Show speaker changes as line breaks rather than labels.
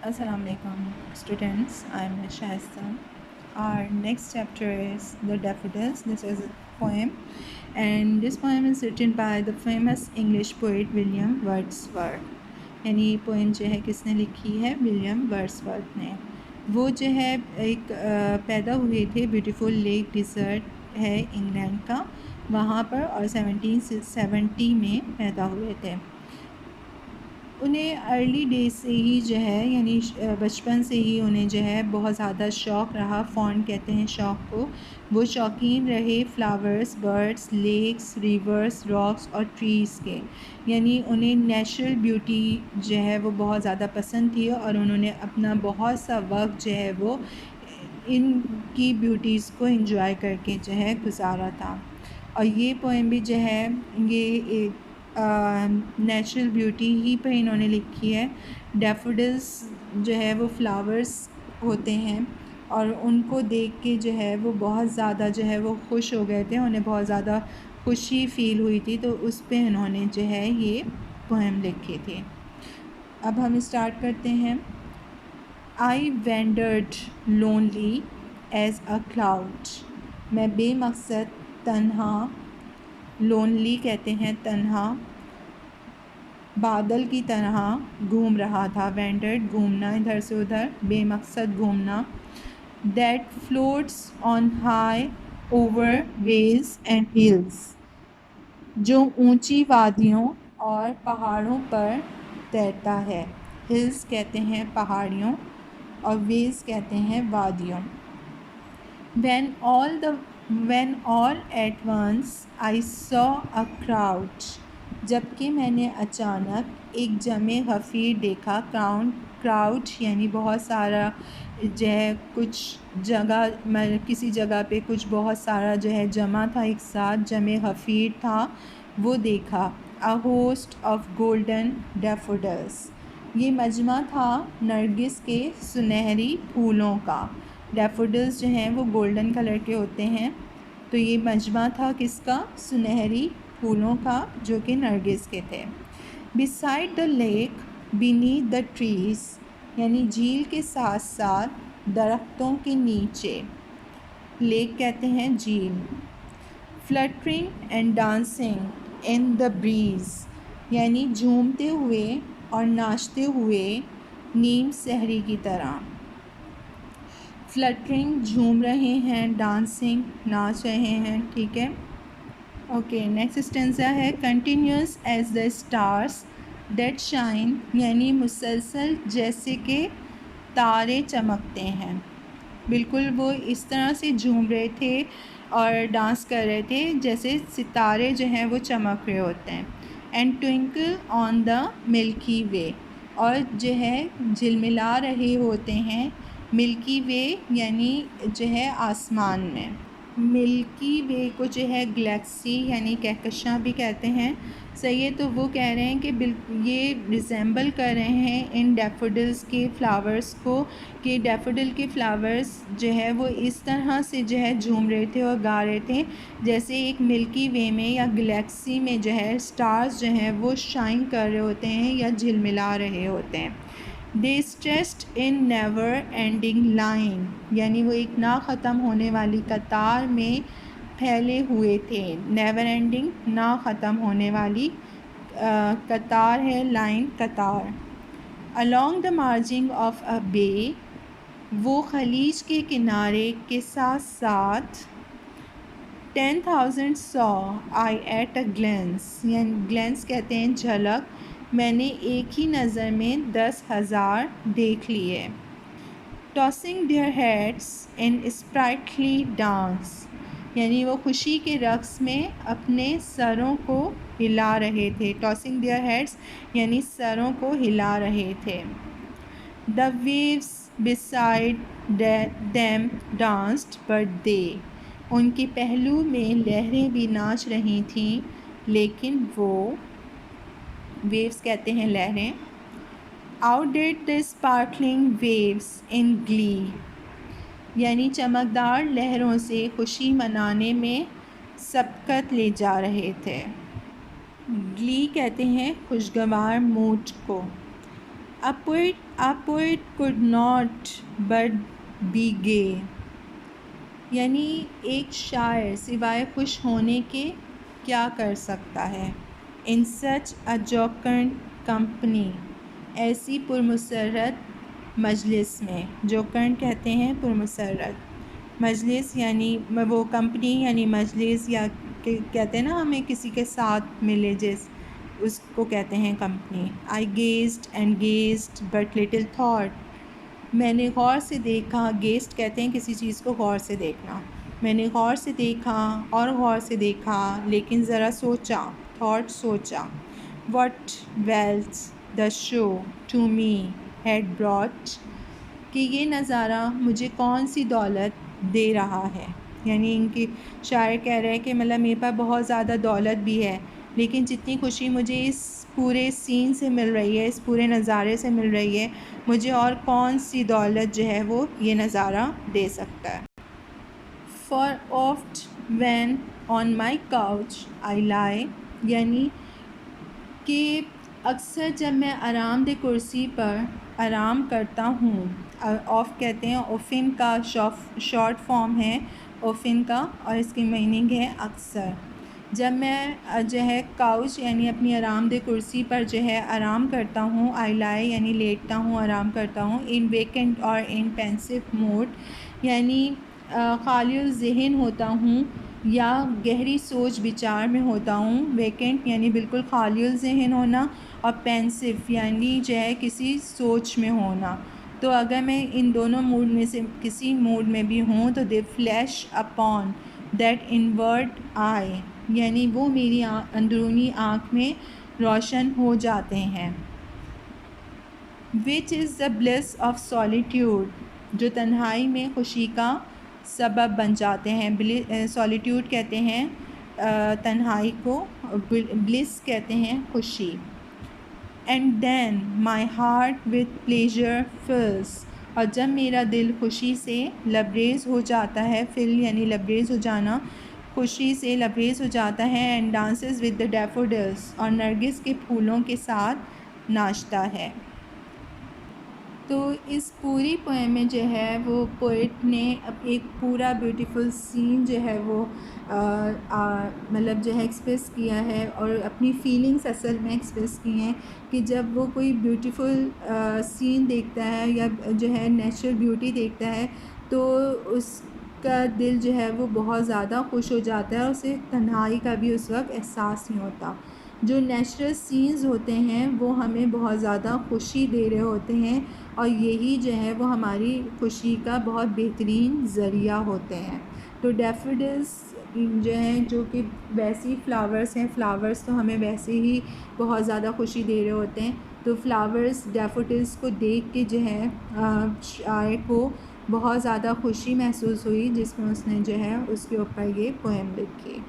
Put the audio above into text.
Assalamu alaikum students, I am Shaista. Our next chapter is The Daffodils. This is a poem, and this poem is written by the famous English poet William Wordsworth. यानी ये poem जो है किसने लिखी है? William Wordsworth ने। वो जो है एक पैदा हुए थे ब्यूटीफुल लेक डिज़र्ट है इंग्लैंड का, वहाँ पर, और 1770 में पैदा हुए थे। उन्हें अर्ली डेज से ही जो है यानी बचपन से ही उन्हें जो है बहुत ज़्यादा शौक़ रहा, फॉन्ड कहते हैं शौक़ को। वो शौकीन रहे flowers, birds, lakes, rivers, rocks और ट्रीज़ के। यानी उन्हें नेचुरल ब्यूटी जो है वो बहुत ज़्यादा पसंद थी और उन्होंने अपना बहुत सा वक्त जो है वो इनकी ब्यूटीज़ को एंजॉय करके जो है गुजारा था। और ये पोएम भी जो है ये एक नेचुरल ब्यूटी ही पे इन्होंने लिखी है। डैफोडिल्स जो है वो फ्लावर्स होते हैं और उनको देख के जो है वो बहुत ज़्यादा जो है वो खुश हो गए थे, उन्हें बहुत ज़्यादा खुशी फ़ील हुई थी, तो उस पे इन्होंने जो है ये पोएम लिखी थी। अब हम स्टार्ट करते हैं। I wandered lonely as a cloud, मैं बेमकसद तन्हा, लोनली कहते हैं तन्हा, बादल की तरह घूम रहा था। वेंडर्ड घूमना, इधर से उधर, बेमकसद घूमना। That floats on high over vales and hills, जो ऊंची वादियों और पहाड़ों पर तैरता है। हिल्स कहते हैं पहाड़ियों और वेज कहते हैं वादियों। when all at once I saw a crowd, जबकि मैंने अचानक एक जमे गफ़ीर देखा। क्राउड यानी बहुत सारा जो है, कुछ जगह किसी जगह पे कुछ बहुत सारा जो है जमा था, एक साथ जमे गफ़ीर था, वो देखा। A host of golden daffodils, ये मजमा था नरगिस के सुनहरी फूलों का। डैफोडिल्स जो हैं वो गोल्डन कलर के होते हैं, तो ये मजमा था किसका? सुनहरी फूलों का, जो कि नरगिस के थे। Beside the lake beneath the trees, यानी झील के साथ साथ दरख्तों के नीचे। लेक कहते हैं झील। Fluttering and dancing in the bridge, यानी झूमते हुए और नाचते हुए नीम सहरी की तरह। फ्लटरिंग झूम रहे हैं, डांसिंग नाच रहे हैं, ठीक है। ओके, नेक्स्ट स्टेंजा है। Continuous as the stars that shine, यानी मुसलसल जैसे कि तारे चमकते हैं। बिल्कुल वो इस तरह से झूम रहे थे और डांस कर रहे थे जैसे सितारे जो हैं वो चमक रहे होते हैं। And twinkle on the milky way, और जो है झिलमिला रहे होते हैं मिल्की वे यानी जो है आसमान में। मिल्की वे को जो है गैलेक्सी यानी कहकशां भी कहते हैं, सही है। तो वो कह रहे हैं कि ये रिजेंबल कर रहे हैं इन डैफोडिल्स के फ्लावर्स को, कि डैफोडिल के फ्लावर्स जो है वो इस तरह से जो है झूम रहे थे और गा रहे थे जैसे एक मिल्की वे में या गैलेक्सी में जो है स्टार्स जो हैं वो शाइन कर रहे होते हैं या झिलमिला रहे होते हैं। They stretched in never ending line, यानी वो एक ना ख़त्म होने वाली कतार में फैले हुए थे। नेवर एंडिंग, ना ख़त्म होने वाली कतार है, लाइन कतार। Along the margin of a bay, वो खलीज के किनारे के साथ साथ। 10,000 saw I at a glance, यानी ग्लेंस कहते हैं झलक, मैंने एक ही नज़र में 10,000 देख लिए। Tossing their heads in sprightly dance, यानी वो खुशी के रक़्स में अपने सरों को हिला रहे थे। टॉसिंग देयर हेड्स यानी सरों को हिला रहे थे। The waves beside them danced but they, उनके पहलू में लहरें भी नाच रही थीं, लेकिन वो, वेव्स कहते हैं लहरें। Outdid the sparkling waves in glee, यानी चमकदार लहरों से खुशी मनाने में सबकत ले जा रहे थे। ग्ली कहते हैं खुशगवार मूड को। A poet could not but be gay. यानी एक शायर सिवाय खुश होने के क्या कर सकता है। इन सच अ जोकंड कंपनी, ऐसी पुरमसरत मजलिस में। जोकंड कहते हैं पुरमसरत, मजलिस यानी वो कंपनी यानी मजलिस, या कहते हैं ना हमें किसी के साथ मिले जिस, उसको कहते हैं company. I gazed and gazed but little thought, मैंने गौर से देखा। गेस्ट कहते हैं किसी चीज़ को गौर से देखना। मैंने गौर से देखा और गौर से देखा, लेकिन ज़रा सोचा, थॉट सोचा। What wealth the show to me had brought, कि ये नज़ारा मुझे कौन सी दौलत दे रहा है। यानी इनकी शायर कह रहे हैं कि मतलब मेरे पास बहुत ज़्यादा दौलत भी है, लेकिन जितनी खुशी मुझे इस पूरे सीन से मिल रही है, इस पूरे नज़ारे से मिल रही है, मुझे और कौन सी दौलत जो है वो ये नज़ारा दे सकता है। For oft when on my couch I lie, यानी कि अक्सर जब मैं आरामदेह कुर्सी पर आराम करता हूँ। ऑफ कहते हैं ओफिन का शॉर्ट फॉर्म है ओफिन का, और इसकी मीनिंग है अक्सर। जब मैं जो है काउच यानी अपनी आरामदेह कुर्सी पर जो है आराम करता हूँ, आई लाई यानी लेटता हूँ, आराम करता हूँ। इन वेकेंट और इन पेंसिव मूड, यानी खाली ज़हन होता हूँ या गहरी सोच विचार में होता हूँ। वेकेंट यानी बिल्कुल खाली ज़हन होना, और पेंसिव यानी जो है किसी सोच में होना। तो अगर मैं इन दोनों मूड में से किसी मूड में भी हूँ तो दे फ्लैश अपॉन दैट इनवर्ड आई, यानी वो मेरी अंदरूनी आँख में रोशन हो जाते हैं। Which is the bliss of solitude, जो तन्हाई में खुशी का सबब बन जाते हैं। सॉलिट्यूड कहते हैं तन्हाई को, ब्लिस कहते हैं खुशी। And then my heart with pleasure fills, और जब मेरा दिल खुशी से लबरेज़ हो जाता है, फिल यानी लबरेज़ हो जाना, खुशी से लबरेज़ हो जाता है। And dances with the daffodils, और नरगिस के फूलों के साथ नाचता है। तो इस पूरी पोएम में जो है वो पोइट ने एक पूरा ब्यूटीफुल सीन जो है वो मतलब जो है एक्सप्रेस किया है, और अपनी फीलिंग्स असल में एक्सप्रेस की हैं कि जब वो कोई ब्यूटीफुल सीन देखता है या जो है नेचुरल ब्यूटी देखता है, तो उसका दिल जो है वो बहुत ज़्यादा खुश हो जाता है, और उसे तन्हाई का भी उस वक्त एहसास नहीं होता। जो नेचुरल सीन्स होते हैं वो हमें बहुत ज़्यादा खुशी दे रहे होते हैं, और यही जो है वो हमारी खुशी का बहुत बेहतरीन ज़रिया होते हैं। तो डैफोडिल्स जो हैं, जो कि वैसी फ्लावर्स हैं, फ्लावर्स तो हमें वैसे ही बहुत ज़्यादा खुशी दे रहे होते हैं। तो फ्लावर्स डैफोडिल्स को देख के जो है शायर को बहुत ज़्यादा खुशी महसूस हुई, जिसमें उसने जो है उसके ऊपर ये पोएम लिखी।